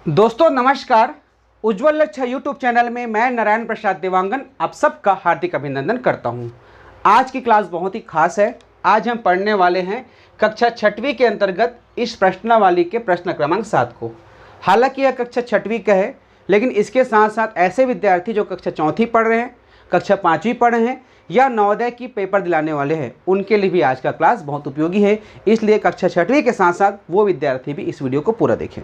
दोस्तों नमस्कार। उज्ज्वल लक्ष्य यूट्यूब चैनल में मैं नारायण प्रसाद देवांगन आप सबका हार्दिक अभिनंदन करता हूं। आज की क्लास बहुत ही खास है। आज हम पढ़ने वाले हैं कक्षा छठवीं के अंतर्गत इस प्रश्नावली के प्रश्न क्रमांक 7 को। हालांकि यह कक्षा छठवीं का है, लेकिन इसके साथ साथ ऐसे विद्यार्थी जो कक्षा चौथी पढ़ रहे हैं, कक्षा पाँचवीं पढ़ रहे हैं या नवोदय की पेपर दिलाने वाले हैं, उनके लिए भी आज का क्लास बहुत उपयोगी है। इसलिए कक्षा छठवीं के साथ साथ वो विद्यार्थी भी इस वीडियो को पूरा देखें।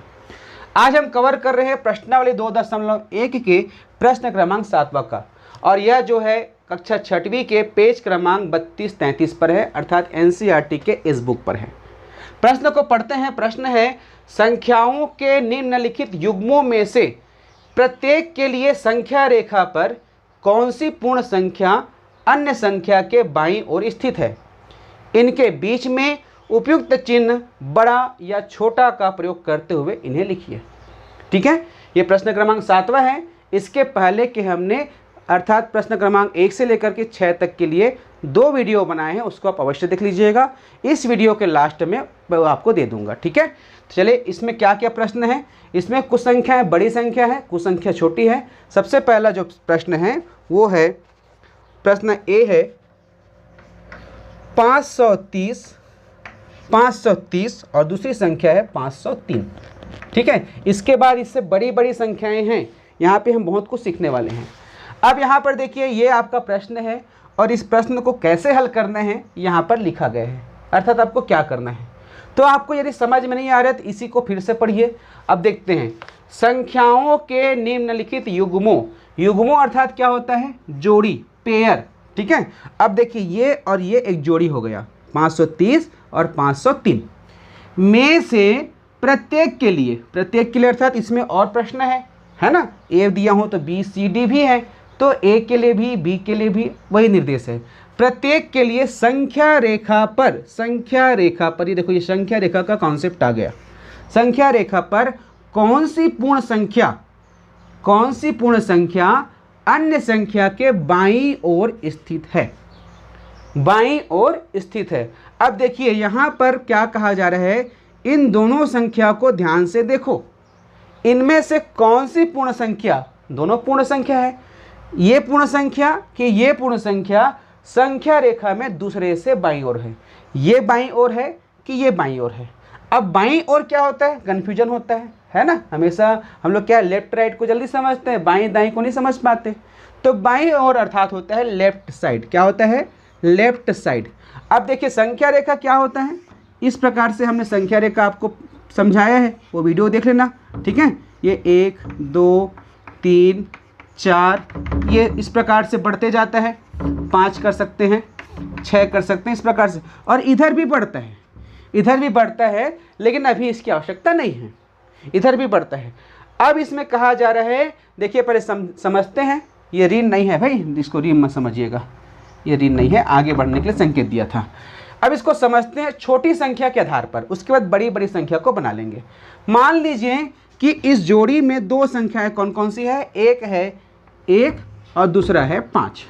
आज हम कवर कर रहे हैं प्रश्नावली 2.1 के प्रश्न क्रमांक 7वां का, और यह जो है कक्षा छठवीं के पेज क्रमांक 32-33 पर है, अर्थात एनसीईआरटी के इस बुक पर है। प्रश्न को पढ़ते हैं। प्रश्न है, संख्याओं के निम्नलिखित युग्मों में से प्रत्येक के लिए संख्या रेखा पर कौन सी पूर्ण संख्या अन्य संख्या के बाईं ओर स्थित है? इनके बीच में उपयुक्त चिन्ह बड़ा या छोटा का प्रयोग करते हुए इन्हें लिखिए। ठीक है, ये प्रश्न क्रमांक 7वां है। इसके पहले के हमने अर्थात प्रश्न क्रमांक 1 से लेकर के 6 तक के लिए 2 वीडियो बनाए हैं, उसको आप अवश्य देख लीजिएगा। इस वीडियो के लास्ट में मैं आपको दे दूंगा। ठीक है, तो चलिए इसमें क्या क्या प्रश्न है। इसमें कुछ संख्याएं बड़ी संख्या है, कुछ संख्या छोटी है। सबसे पहला जो प्रश्न है वो है प्रश्न ए है 530 और दूसरी संख्या है 503। ठीक है, इसके बाद इससे बड़ी बड़ी संख्याएं हैं। यहाँ पे हम बहुत कुछ सीखने वाले हैं। अब यहाँ पर देखिए, ये आपका प्रश्न है और इस प्रश्न को कैसे हल करना है यहाँ पर लिखा गया है, अर्थात आपको क्या करना है। तो आपको यदि समझ में नहीं आ रहा है तो इसी को फिर से पढ़िए। अब देखते हैं, संख्याओं के निम्नलिखित युग्मों अर्थात क्या होता है? जोड़ी, पेयर। ठीक है, अब देखिए ये और ये एक जोड़ी हो गया 530 और 503 में से प्रत्येक के लिए अर्थात इसमें और प्रश्न है ना। ए दिया हो तो बी सी डी भी है, तो ए के लिए भी बी के लिए भी वही निर्देश है। प्रत्येक के लिए संख्या रेखा पर ये देखो, ये संख्या रेखा का कॉन्सेप्ट आ गया। संख्या रेखा पर कौन सी पूर्ण संख्या अन्य संख्या के बाईं ओर स्थित है। अब देखिए यहाँ पर क्या कहा जा रहा है, इन दोनों संख्या को ध्यान से देखो। इनमें से कौन सी पूर्ण संख्या, दोनों पूर्ण संख्या है, ये पूर्ण संख्या कि ये पूर्ण संख्या संख्या रेखा में दूसरे से बाईं ओर है। ये बाईं ओर है कि ये बाईं ओर है। अब बाईं ओर क्या होता है? कन्फ्यूजन होता है ना। हमेशा हम लोग क्या लेफ्ट राइट को जल्दी समझते हैं, बाईं दाईं को नहीं समझ पाते। तो बाईं ओर अर्थात होता है लेफ्ट साइड। क्या होता है? Left side. अब देखिए संख्या रेखा क्या होता है, इस प्रकार से हमने संख्या रेखा आपको समझाया है, वो वीडियो देख लेना। ठीक है, ये 1 2 3 4 ये इस प्रकार से बढ़ते जाता है। 5 कर सकते हैं, 6 कर सकते हैं, इस प्रकार से। और इधर भी बढ़ता है, लेकिन अभी इसकी आवश्यकता नहीं है। इधर भी बढ़ता है। अब इसमें कहा जा रहा है, देखिए पहले समझते हैं। ये ऋण नहीं है भाई, इसको ऋण मत समझिएगा, ये ऋण नहीं है, आगे बढ़ने के लिए संकेत दिया था। अब इसको समझते हैं छोटी संख्या के आधार पर, उसके बाद बड़ी बड़ी संख्या को बना लेंगे। मान लीजिए कि इस जोड़ी में 2 संख्याएं कौन कौन सी है? एक है 1 और दूसरा है 5।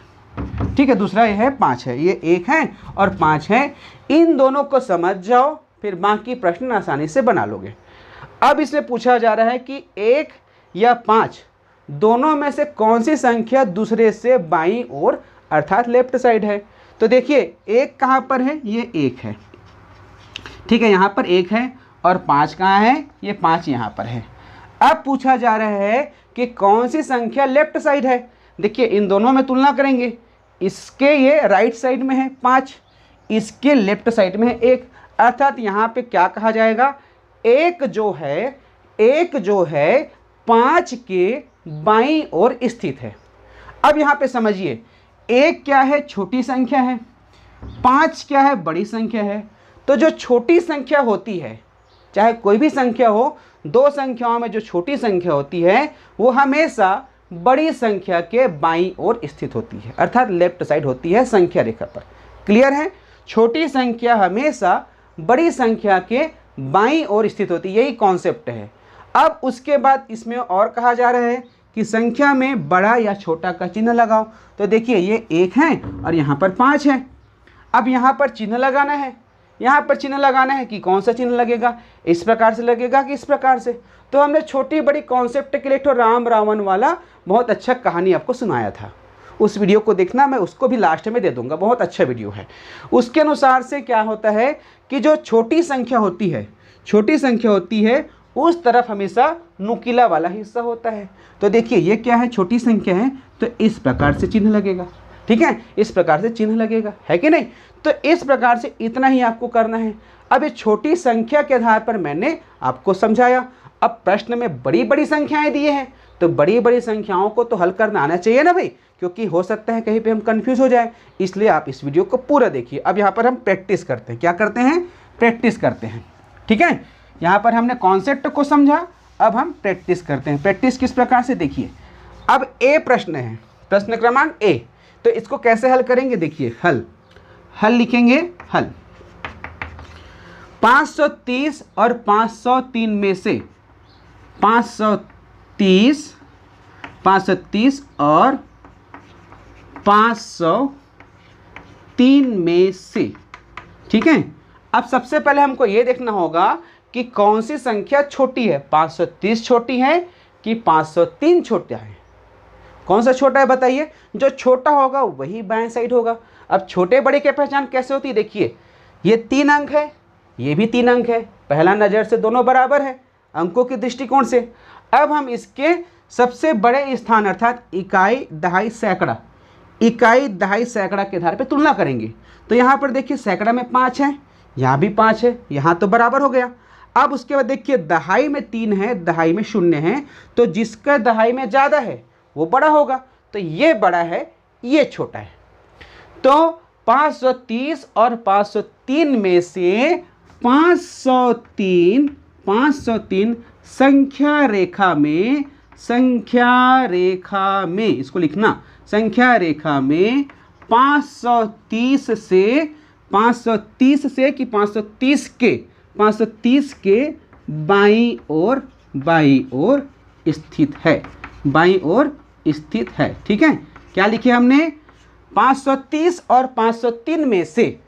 ठीक है, दूसरा ये है 5 है, ये 1 है और 5 है। इन दोनों को समझ जाओ, फिर बाकी प्रश्न आसानी से बना लोगे। अब इसमें पूछा जा रहा है कि 1 या 5 दोनों में से कौन सी संख्या दूसरे से बाईं ओर अर्थात लेफ्ट साइड है। तो देखिए 1 कहाँ पर है? ये 1 है। ठीक है, यहाँ पर 1 है और 5 कहाँ है? ये 5 यहाँ पर है। अब पूछा जा रहा है कि कौन सी संख्या लेफ्ट साइड है। देखिए इन दोनों में तुलना करेंगे। इसके ये राइट साइड में है 5, इसके लेफ्ट साइड में है 1, अर्थात यहाँ पे क्या कहा जाएगा? 1 जो है 5 के बाईं ओर स्थित है। अब यहाँ पे समझिए, 1 क्या है? छोटी संख्या है। 5 क्या है? बड़ी संख्या है। तो जो छोटी संख्या होती है, चाहे कोई भी संख्या हो, 2 संख्याओं में जो छोटी संख्या होती है वो हमेशा बड़ी संख्या के बाईं ओर स्थित होती है, अर्थात लेफ्ट साइड होती है संख्या रेखा पर। क्लियर है? छोटी संख्या हमेशा बड़ी संख्या के बाईं ओर स्थित होती है, यही कॉन्सेप्ट है। अब उसके बाद इसमें और कहा जा रहा है कि संख्या में बड़ा या छोटा का चिन्ह लगाओ। तो देखिए ये 1 है और यहाँ पर 5 है। अब यहाँ पर चिन्ह लगाना है। यहाँ पर चिन्ह लगाना है कि कौन सा चिन्ह लगेगा, इस प्रकार से लगेगा कि इस प्रकार से। तो हमने छोटी बड़ी कॉन्सेप्ट के लिए तो राम रावण वाला बहुत अच्छा कहानी आपको सुनाया था, उस वीडियो को देखना, मैं उसको भी लास्ट में दे दूंगा, बहुत अच्छा वीडियो है। उसके अनुसार से क्या होता है कि जो छोटी संख्या होती है उस तरफ हमेशा नुकीला वाला हिस्सा होता है। तो देखिए ये क्या है, छोटी संख्या है, तो इस प्रकार से चिन्ह लगेगा, ठीक है, इस प्रकार से चिन्ह लगेगा, है कि नहीं। तो इस प्रकार से इतना ही आपको करना है। अब ये छोटी संख्या के आधार पर मैंने आपको समझाया। अब प्रश्न में बड़ी बड़ी संख्याएं दिए हैं, तो बड़ी बड़ी संख्याओं को तो हल करना आना चाहिए ना भाई, क्योंकि हो सकता है कहीं पे हम कंफ्यूज हो जाए, इसलिए आप इस वीडियो को पूरा देखिए। अब यहाँ पर हम प्रैक्टिस करते हैं, क्या करते हैं, प्रैक्टिस करते हैं, ठीक है। यहाँ पर हमने कॉन्सेप्ट को समझा, अब हम प्रैक्टिस करते हैं। प्रैक्टिस किस प्रकार से, देखिए अब ए प्रश्न है, प्रश्न क्रमांक ए, तो इसको कैसे हल करेंगे, देखिए हल लिखेंगे, हल 530 और 503 में से 530 और 503 में से, ठीक है। अब सबसे पहले हमको ये देखना होगा कि कौन सी संख्या छोटी है, 530 छोटी है कि 503 छोटा है, कौन सा छोटा है बताइए। जो छोटा होगा वही बाएं साइड होगा। अब छोटे बड़े की पहचान कैसे होती है, देखिए ये 3 अंक है, ये भी 3 अंक है, पहला नज़र से दोनों बराबर है अंकों के दृष्टिकोण से। अब हम इसके सबसे बड़े स्थान अर्थात इकाई, दहाई, सैकड़ा, इकाई, दहाई, सैकड़ा के आधार पर तुलना करेंगे। तो यहाँ पर देखिए सैकड़ा में 5 है, यहाँ भी 5 है, यहाँ तो बराबर हो गया। अब उसके बाद देखिए दहाई में 3 है, दहाई में 0 है, तो जिसका दहाई में ज़्यादा है वो बड़ा होगा, तो ये बड़ा है, ये छोटा है। तो 530 और 503 में से 503 संख्या रेखा में इसको लिखना, संख्या रेखा में 530 से कि 530 के बाईं ओर स्थित है, बाईं ओर स्थित है, ठीक है। क्या लिखे हमने, 530 और 503 में से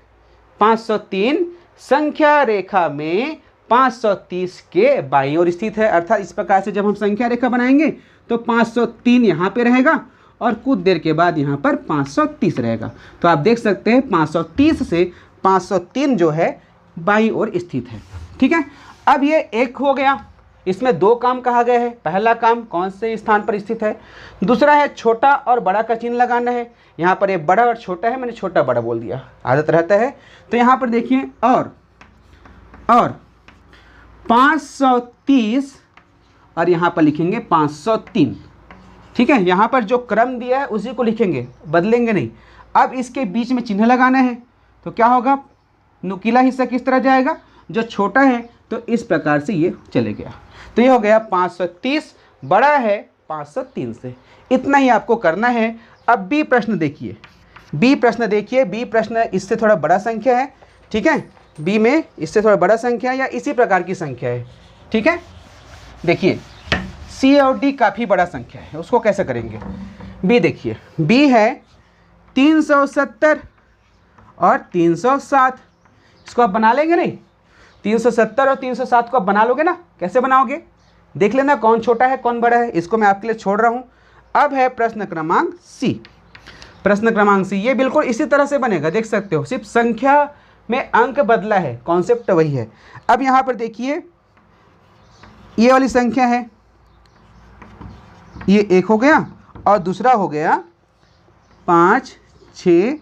503 संख्या रेखा में 530 के बाईं ओर स्थित है। अर्थात इस प्रकार से जब हम संख्या रेखा बनाएंगे तो 503 यहाँ पे रहेगा और कुछ देर के बाद यहाँ पर 530 रहेगा। तो आप देख सकते हैं 530 से 503 जो है बाईं ओर स्थित है, ठीक है। अब ये एक हो गया, इसमें 2 काम कहा गया है। पहला काम कौन से स्थान पर स्थित है, दूसरा है छोटा और बड़ा का चिन्ह लगाना है। यहाँ पर ये बड़ा और छोटा है, मैंने छोटा बड़ा बोल दिया, आदत रहता है। तो यहाँ पर देखिए और 530 और यहाँ पर लिखेंगे 503, ठीक है। यहाँ पर जो क्रम दिया है उसी को लिखेंगे, बदलेंगे नहीं। अब इसके बीच में चिन्ह लगाना है, तो क्या होगा, नुकीला हिस्सा किस तरह जाएगा, जो छोटा है तो इस प्रकार से ये चले गया। तो ये हो गया 530 बड़ा है 503 से। इतना ही आपको करना है। अब बी प्रश्न देखिए, बी प्रश्न इससे थोड़ा बड़ा संख्या है, ठीक है। बी में इससे थोड़ा बड़ा संख्या है या इसी प्रकार की संख्या है, ठीक है। देखिए सी और डी काफ़ी बड़ा संख्या है, उसको कैसे करेंगे। बी देखिए, बी है 370 और 307, इसको आप बना लेंगे नहीं, 370 और 307 को आप बना लोगे ना, कैसे बनाओगे देख लेना, कौन छोटा है कौन बड़ा है, इसको मैं आपके लिए छोड़ रहा हूँ। अब है प्रश्न क्रमांक सी, ये बिल्कुल इसी तरह से बनेगा, देख सकते हो, सिर्फ संख्या में अंक बदला है, कॉन्सेप्ट वही है। अब यहाँ पर देखिए ये वाली संख्या है, ये 1 हो गया और दूसरा हो गया 5, 6,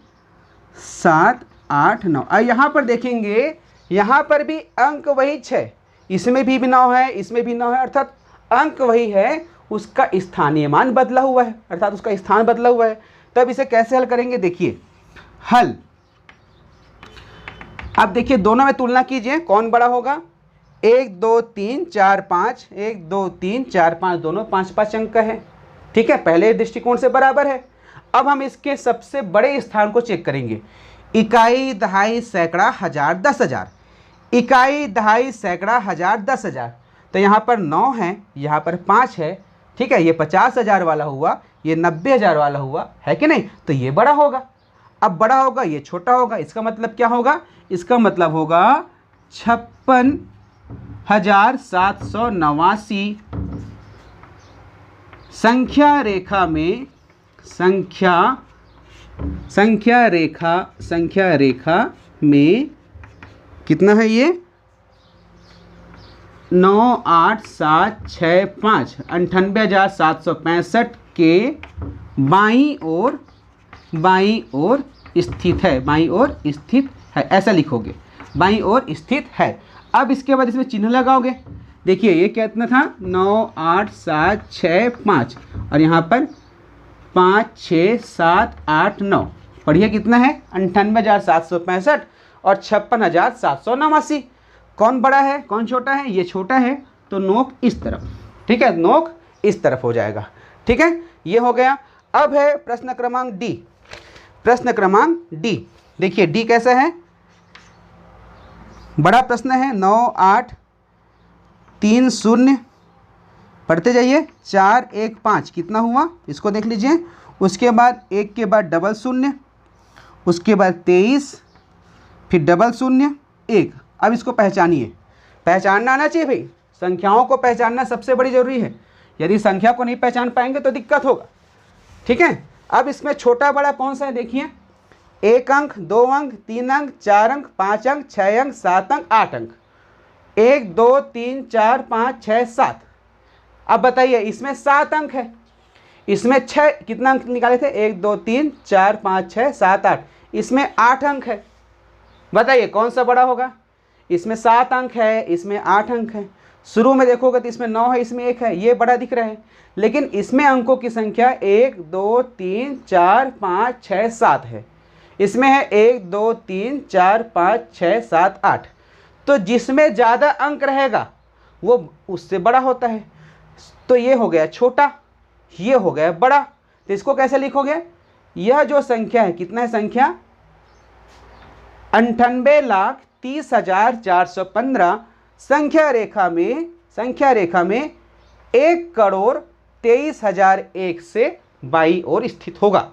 7, 8, 9। अब यहाँ पर देखेंगे, यहाँ पर भी अंक वही 6, इसमें भी 9 है, इसमें भी 9 है, अर्थात अंक वही है, उसका स्थानीय मान बदला हुआ है, अर्थात उसका स्थान बदला हुआ है। तब इसे कैसे हल करेंगे, देखिए हल। अब देखिए दोनों में तुलना कीजिए, कौन बड़ा होगा। 1, 2, 3, 4, 5, 1, 2, 3, 4, 5 दोनों 5-5 अंक का है, ठीक है, पहले दृष्टिकोण से बराबर है। अब हम इसके सबसे बड़े स्थान को चेक करेंगे, इकाई, दहाई, सैकड़ा, हजार, 10,000, इकाई, दहाई, सैकड़ा, हजार, 10,000। तो यहाँ पर 9 है, यहाँ पर 5 है, ठीक है, ये 50,000 वाला हुआ, ये 90,000 वाला हुआ, है कि नहीं, तो ये बड़ा होगा। अब बड़ा होगा, ये छोटा होगा, इसका मतलब क्या होगा, इसका मतलब होगा 56,789 संख्या रेखा में कितना है ये 98765 98,765 के बाईं ओर स्थित है, बाईं ओर स्थित है, ऐसा लिखोगे, बाईं ओर स्थित है। अब इसके बाद इसमें चिन्ह लगाओगे। देखिए ये कितना था 98765 और यहाँ पर 5 6 7 8 9, पढ़िए कितना है 98,765 और 56,789। कौन बड़ा है कौन छोटा है, ये छोटा है, तो नोक इस तरफ, ठीक है, नोक इस तरफ हो जाएगा, ठीक है, ये हो गया। अब है प्रश्न क्रमांक डी। प्रश्न क्रमांक डी, देखिए डी कैसा है, बड़ा प्रश्न है 9830, पढ़ते जाइए 415 कितना हुआ, इसको देख लीजिए। उसके बाद 1 के बाद 00, उसके बाद 23, फिर 00 1। अब इसको पहचानिए, पहचानना आना चाहिए भाई, संख्याओं को पहचानना सबसे बड़ी जरूरी है। यदि संख्या को नहीं पहचान पाएंगे तो दिक्कत होगा, ठीक है। अब इसमें छोटा बड़ा कौन सा है, देखिए 1 अंक 2 अंक 3 अंक 4 अंक 5 अंक 6 अंक 7 अंक 8 अंक, 1 2 3 4 5 6 7। अब बताइए इसमें 7 अंक है, इसमें 6 कितना अंक निकाले थे, 1 2 3 4 5 6 7 8, इसमें 8 अंक है। बताइए कौन सा बड़ा होगा, इसमें 7 अंक है, इसमें 8 अंक है। शुरू में देखोगे तो इसमें 9 है, इसमें 1 है, ये बड़ा दिख रहा है, लेकिन इसमें अंकों की संख्या 1 2 3 4 5 6 7 है, इसमें है 1 2 3 4 5 6 7 8। तो जिसमें ज़्यादा अंक रहेगा वो उससे बड़ा होता है। तो ये हो गया छोटा, ये हो गया बड़ा। तो इसको कैसे लिखोगे, यह जो संख्या है कितना है, संख्या 98,30,415 संख्या रेखा में 1,23,001 से बाईं ओर स्थित होगा,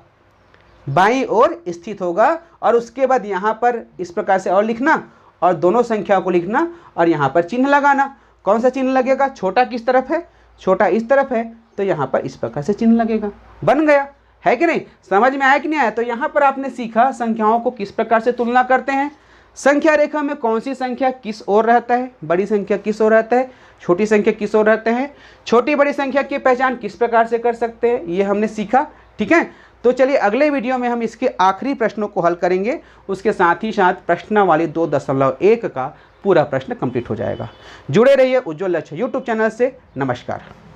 बाईं ओर स्थित होगा। और उसके बाद यहाँ पर इस प्रकार से और लिखना और दोनों संख्या को लिखना और यहाँ पर चिन्ह लगाना। कौन सा चिन्ह लगेगा, छोटा किस तरफ है, छोटा इस तरफ है, तो यहाँ पर इस प्रकार से चिन्ह लगेगा। बन गया, है कि नहीं, समझ में आया कि नहीं आया। तो यहाँ पर आपने सीखा संख्याओं को किस प्रकार से तुलना करते हैं, संख्या रेखा में कौन सी संख्या किस ओर रहता है, बड़ी संख्या किस ओर रहता है, छोटी संख्या किस ओर रहते हैं, छोटी बड़ी संख्या की पहचान किस प्रकार से कर सकते हैं, ये हमने सीखा, ठीक है। तो चलिए अगले वीडियो में हम इसके आखिरी प्रश्नों को हल करेंगे, उसके साथ ही साथ प्रश्नावली 2.1 का पूरा प्रश्न कंप्लीट हो जाएगा। जुड़े रहिए उज्ज्वल लक्ष्य यूट्यूब चैनल से। नमस्कार।